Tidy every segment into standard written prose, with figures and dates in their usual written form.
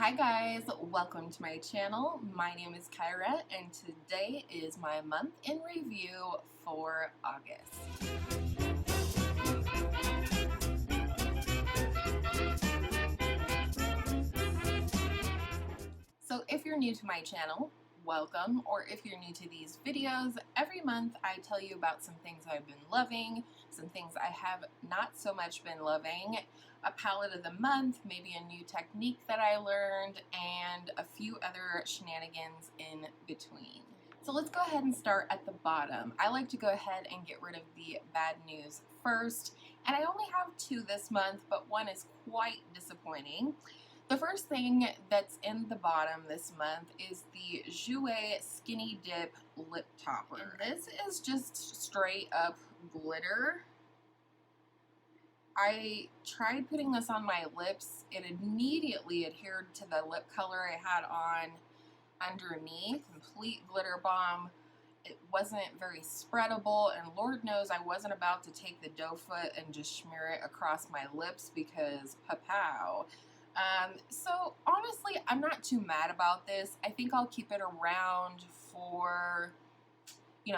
Hi guys, welcome to my channel. My name is Kyra and today is my month in review for August. So if you're new to my channel, welcome, or if you're new to these videos, every month I tell you about some things I've been loving, some things I have not so much been loving, a palette of the month, maybe a new technique that I learned, and a few other shenanigans in between. So let's go ahead and start at the bottom. I like to go ahead and get rid of the bad news first, and I only have two this month, but one is quite disappointing. The first thing that's in the bottom this month is the Jouer Skinny Dip Lip Topper. And this is just straight up glitter. I tried putting this on my lips. It immediately adhered to the lip color I had on underneath. Complete glitter bomb. It wasn't very spreadable, and Lord knows I wasn't about to take the dough foot and just smear it across my lips because pa-pow. So honestly, I'm not too mad about this. I think I'll keep it around for,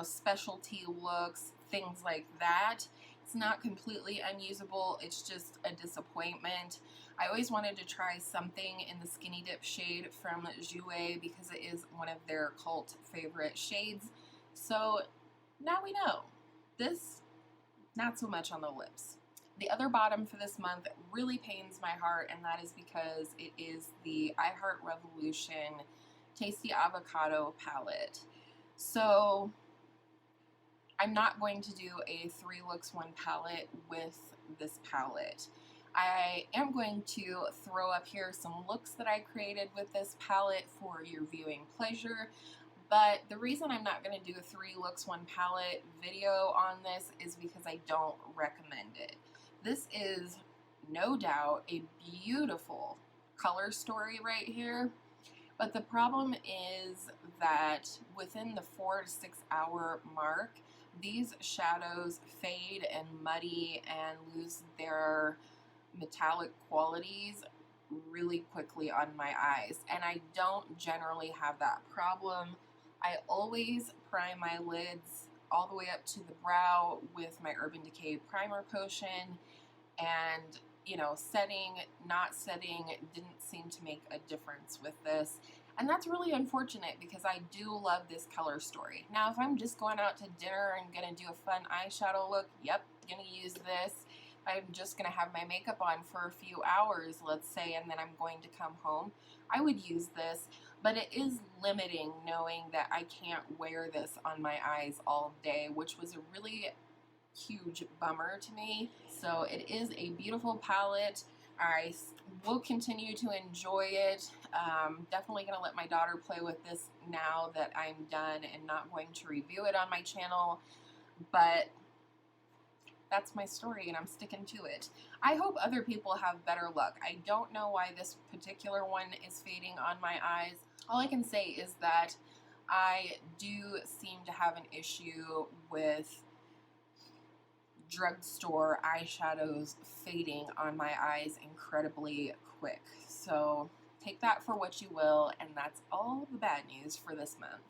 specialty looks, things like that. It's not completely unusable. It's just a disappointment. I always wanted to try something in the Skinny Dip shade from Jouer because it is one of their cult favorite shades. So now we know. This, not so much on the lips. The other bottom for this month really pains my heart, and that is because it is the I Heart Revolution Tasty Avocado palette. So I'm not going to do a 3 looks 1 palette with this palette. I am going to throw up here some looks that I created with this palette for your viewing pleasure. But the reason I'm not going to do a 3 looks 1 palette video on this is because I don't recommend it. This is no doubt a beautiful color story right here, but the problem is that within the 4 to 6 hour mark, these shadows fade and muddy and lose their metallic qualities really quickly on my eyes, and I don't generally have that problem. I always prime my lids all the way up to the brow with my Urban Decay primer potion, and setting, not setting didn't seem to make a difference with this, and that's really unfortunate because I do love this color story. Now if I'm just going out to dinner and gonna do a fun eyeshadow look, yep, gonna use this. I'm just gonna have my makeup on for a few hours, let's say, and then I'm going to come home, I would use this. But it is limiting knowing that I can't wear this on my eyes all day, which was a really huge bummer to me. So it is a beautiful palette. I will continue to enjoy it. Definitely going to let my daughter play with this now that I'm done and not going to review it on my channel. But that's my story and I'm sticking to it. I hope other people have better luck. I don't know why this particular one is fading on my eyes. All I can say is that I do seem to have an issue with drugstore eyeshadows fading on my eyes incredibly quick. So take that for what you will, and that's all the bad news for this month.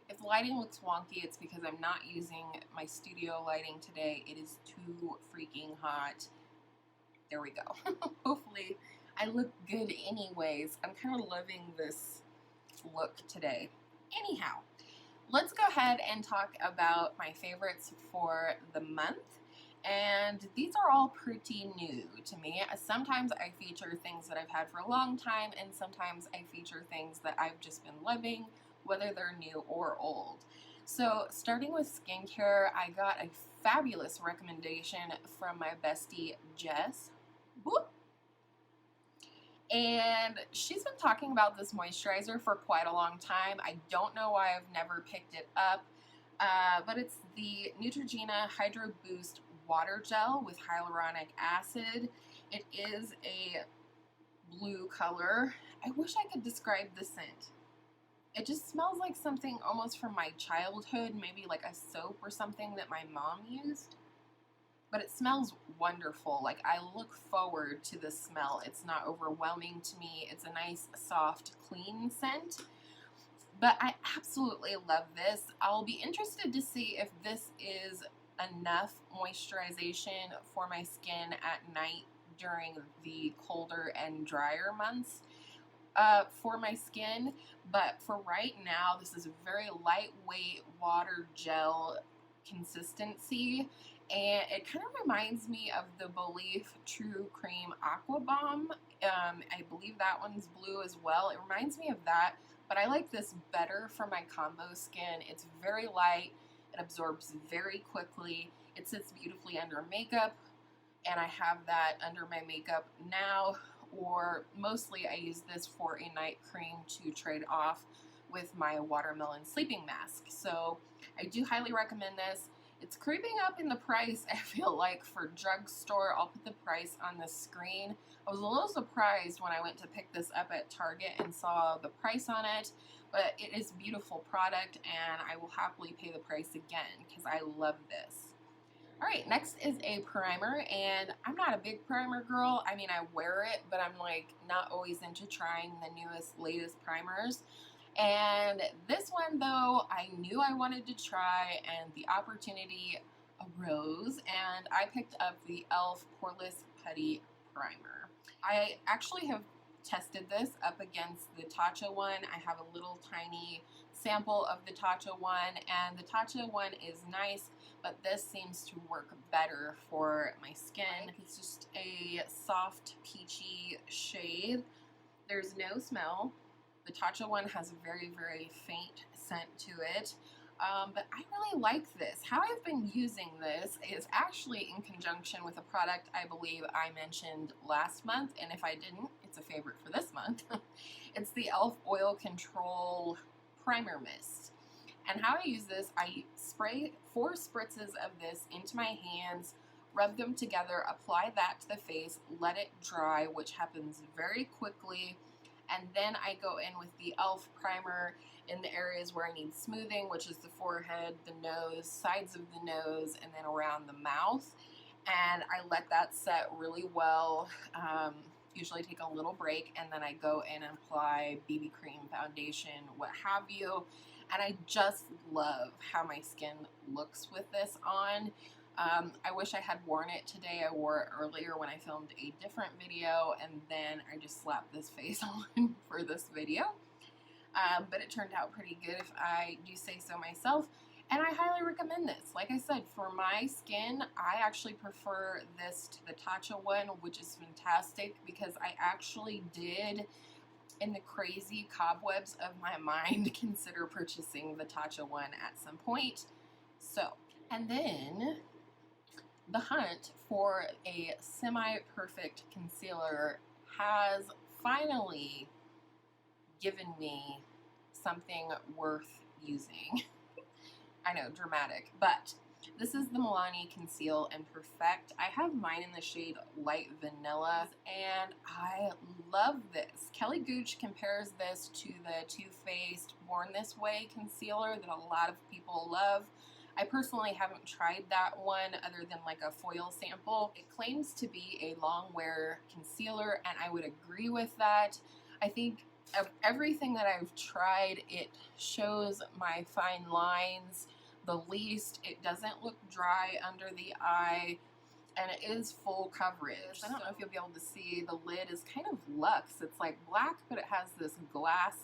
If the lighting looks wonky, it's because I'm not using my studio lighting today. It is too freaking hot. There we go. Hopefully I look good anyways. I'm kind of loving this look today. Anyhow, let's go ahead and talk about my favorites for the month. And these are all pretty new to me. Sometimes I feature things that I've had for a long time, and sometimes I feature things that I've just been loving, whether they're new or old. So starting with skincare, I got a fabulous recommendation from my bestie Jess. Whoop. And she's been talking about this moisturizer for quite a long time. I don't know why I've never picked it up, but it's the Neutrogena Hydro Boost Water Gel with hyaluronic acid. It is a blue color. I wish I could describe the scent. It just smells like something almost from my childhood, maybe like a soap or something that my mom used. but it smells wonderful. Like, I look forward to the smell. It's not overwhelming to me. It's a nice, soft, clean scent. But I absolutely love this. I'll be interested to see if this is enough moisturization for my skin at night during the colder and drier months for my skin. But for right now, this is a very lightweight water gel consistency, and it kind of reminds me of the Belief True Cream Aqua Bomb. I believe that one's blue as well. It reminds me of that, but I like this better for my combo skin. It's very light, it absorbs very quickly, it sits beautifully under makeup, and I have that under my makeup now, or mostly I use this for a night cream to trade off with my watermelon sleeping mask. So I do highly recommend this. It's creeping up in the price, I feel like, for drugstore. I'll put the price on the screen. I was a little surprised when I went to pick this up at Target and saw the price on it, but it is a beautiful product, and I will happily pay the price again because I love this. Alright, next is a primer, and I'm not a big primer girl. I mean, I wear it, but I'm like not always into trying the newest, latest primers. And this one, though, I knew I wanted to try, and the opportunity arose, and I picked up the e.l.f. Poreless Putty Primer. I actually have tested this up against the Tatcha one. I have a little tiny sample of the Tatcha one, and the Tatcha one is nice, but this seems to work better for my skin. It's just a soft, peachy shade. There's no smell. The Tatcha one has a very, very faint scent to it, but I really like this. How I've been using this is actually in conjunction with a product I believe I mentioned last month, and if I didn't, it's a favorite for this month. It's the e.l.f. Oil Control Primer Mist. And how I use this, I spray 4 spritzes of this into my hands, rub them together, apply that to the face, let it dry, which happens very quickly. And then I go in with the e.l.f. primer in the areas where I need smoothing, which is the forehead, the nose, sides of the nose, and then around the mouth. And I let that set really well. Usually take a little break, and then I go in and apply BB cream, foundation, what have you. And I just love how my skin looks with this on. I wish I had worn it today. I wore it earlier when I filmed a different video, and then I just slapped this face on for this video. But it turned out pretty good, if I do say so myself, and I highly recommend this. Like I said, for my skin, I actually prefer this to the Tatcha one, which is fantastic because I actually did, in the crazy cobwebs of my mind, consider purchasing the Tatcha one at some point. So, and then the hunt for a semi-perfect concealer has finally given me something worth using. I know, dramatic, but this is the Milani Conceal and Perfect. I have mine in the shade Light Vanilla, and I love this. Kelly Gooch compares this to the Too Faced Born This Way concealer that a lot of people love. I personally haven't tried that one other than like a foil sample. It claims to be a long wear concealer, and I would agree with that. I think of everything that I've tried, it shows my fine lines the least. It doesn't look dry under the eye, and it is full coverage. I don't know if you'll be able to see, the lid is kind of luxe. It's like black, but it has this glass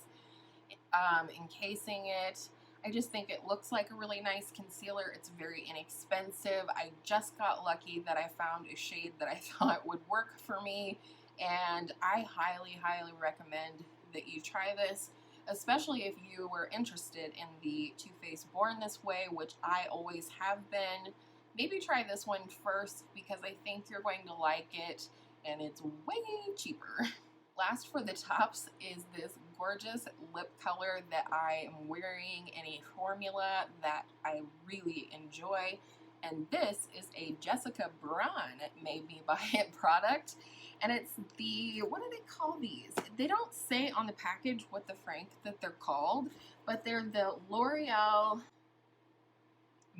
encasing it. I just think it looks like a really nice concealer. It's very inexpensive. I just got lucky that I found a shade that I thought would work for me, and I highly, highly recommend that you try this, especially if you were interested in the Too Faced Born This Way, which I always have been. Maybe try this one first because I think you're going to like it, and it's way cheaper. Last for the tops is this gorgeous lip color that I am wearing in a formula that I really enjoy, and this is a Jessica Braun Made Me Buy It product, and it's the, what do they call these? They don't say on the package what the frank that they're called, but they're the L'Oreal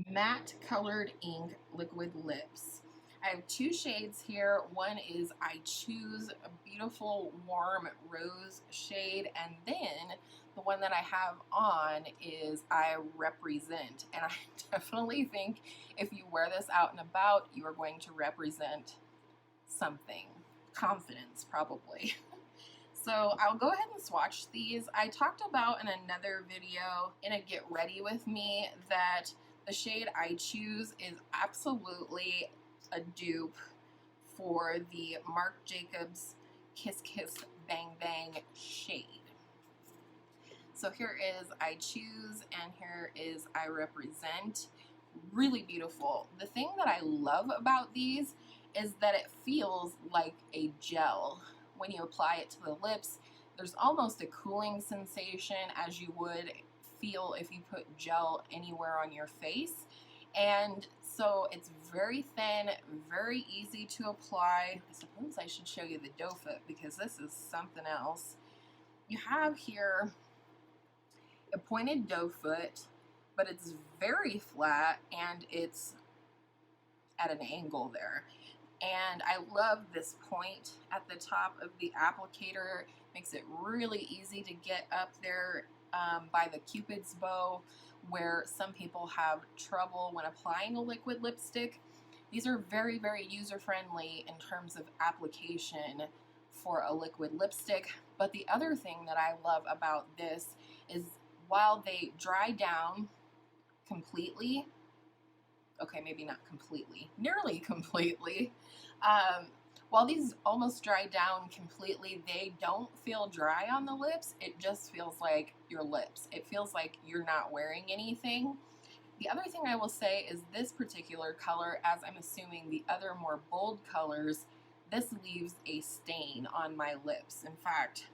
Matte Colored Ink Liquid Lips. I have two shades here. One is I Choose, a beautiful warm rose shade, and then the one that I have on is I Represent. And I definitely think if you wear this out and about, you are going to represent something. Confidence, probably. So I'll go ahead and swatch these. I talked about in another video in a Get Ready With Me that the shade I Choose is absolutely a dupe for the Marc Jacobs Kiss Kiss Bang Bang shade. So here is I Choose and here is I Represent. Really beautiful. The thing that I love about these is that it feels like a gel. When you apply it to the lips, there's almost a cooling sensation as you would feel if you put gel anywhere on your face. And so it's very thin, very easy to apply. I suppose I should show you the doe foot because this is something else. You have here a pointed doe foot, but it's very flat and it's at an angle there. And I love this point at the top of the applicator. Makes it really easy to get up there by the Cupid's bow, where some people have trouble when applying a liquid lipstick. These are very, very user-friendly in terms of application for a liquid lipstick. But the other thing that I love about this is while they dry down completely, okay, maybe not completely, nearly completely. While these almost dry down completely, they don't feel dry on the lips. It just feels like your lips. It feels like you're not wearing anything. The other thing I will say is this particular color, as I'm assuming the other more bold colors, this leaves a stain on my lips. In fact,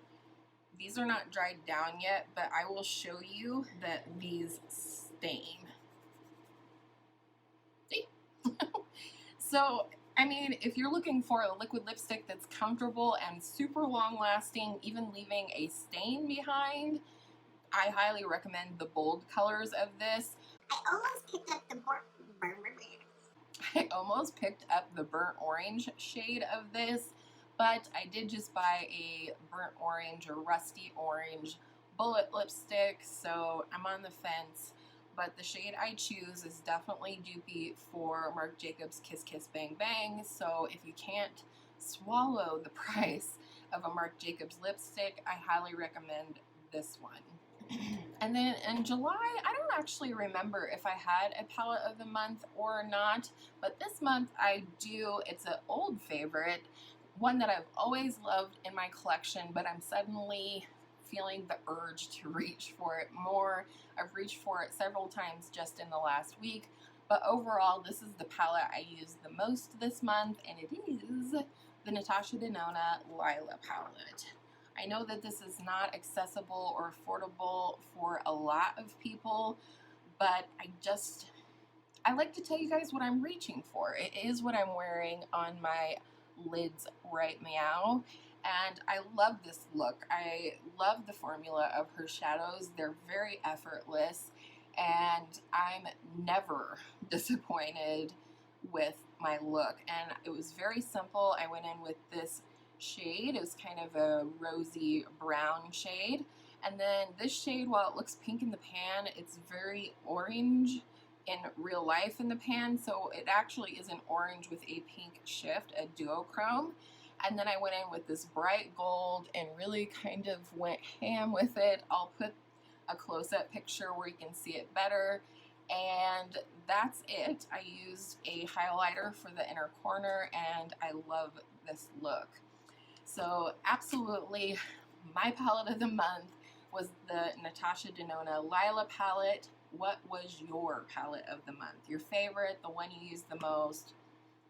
these are not dried down yet, but I will show you that these stain. So, I mean, if you're looking for a liquid lipstick that's comfortable and super long lasting, even leaving a stain behind, I highly recommend the bold colors of this. I almost picked up the burnt orange shade of this, but I did just buy a burnt orange or rusty orange bullet lipstick, so I'm on the fence. But the shade I Choose is definitely dupey for Marc Jacobs Kiss Kiss Bang Bang, so if you can't swallow the price of a Marc Jacobs lipstick, I highly recommend this one. And then in July, I don't actually remember if I had a palette of the month or not, but this month I do. It's an old favorite, one that I've always loved in my collection, but I'm suddenly feeling the urge to reach for it more. I've reached for it several times just in the last week, but overall this is the palette I used the most this month, and it is the Natasha Denona Lila palette. I know that this is not accessible or affordable for a lot of people, but I like to tell you guys what I'm reaching for. It is what I'm wearing on my lids right meow. And I love this look. I love the formula of her shadows. They're very effortless, and I'm never disappointed with my look. And it was very simple. I went in with this shade. It was kind of a rosy brown shade. And then this shade, while it looks pink in the pan, it's very orange in real life in the pan. So it actually is an orange with a pink shift, a duochrome. And then I went in with this bright gold and really kind of went ham with it. I'll put a close-up picture where you can see it better. And that's it. I used a highlighter for the inner corner, and I love this look. So absolutely, my palette of the month was the Natasha Denona Lila palette. What was your palette of the month? Your favorite, the one you used the most?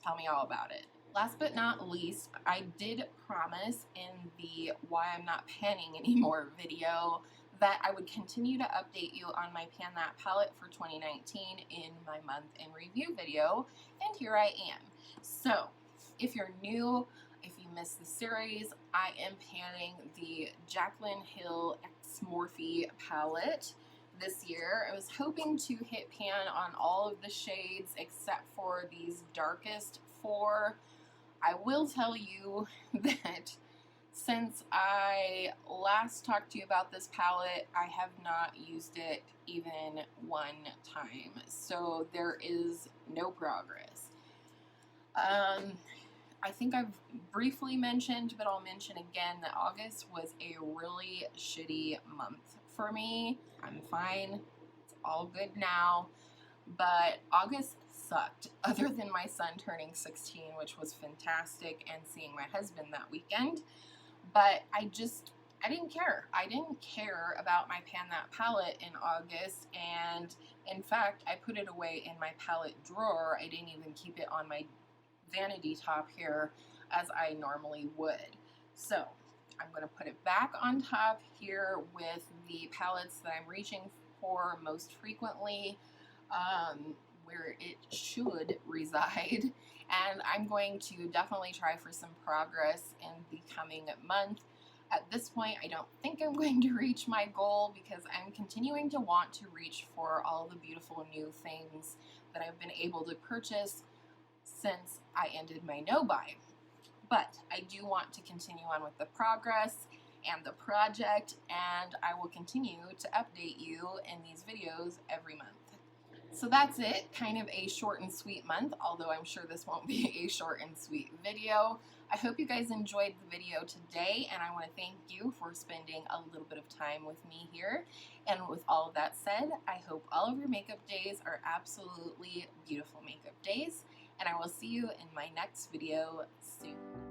Tell me all about it. Last but not least, I did promise in the Why I'm Not Panning Anymore video that I would continue to update you on my Pan That palette for 2019 in my month in review video, and here I am. So, if you're new, if you missed the series, I am panning the Jaclyn Hill X Morphe palette. this year. I was hoping to hit pan on all of the shades except for these darkest 4. I will tell you that since I last talked to you about this palette, I have not used it even one time. So there is no progress. I think I've briefly mentioned, but I'll mention again, that August was a really shitty month for me. I'm fine. It's all good now. But August sucked, other than my son turning 16, which was fantastic, and seeing my husband that weekend. But I didn't care. I didn't care about my Pan That palette in August, and in fact, I put it away in my palette drawer. I didn't even keep it on my vanity top here as I normally would. So I'm going to put it back on top here with the palettes that I'm reaching for most frequently, where it should reside. And I'm going to definitely try for some progress in the coming month. At this point, I don't think I'm going to reach my goal because I'm continuing to want to reach for all the beautiful new things that I've been able to purchase since I ended my no-buy. But I do want to continue on with the progress and the project, and I will continue to update you in these videos every month. So that's it, kind of a short and sweet month, although I'm sure this won't be a short and sweet video. I hope you guys enjoyed the video today, and I want to thank you for spending a little bit of time with me here. And with all of that said, I hope all of your makeup days are absolutely beautiful makeup days, and I will see you in my next video soon.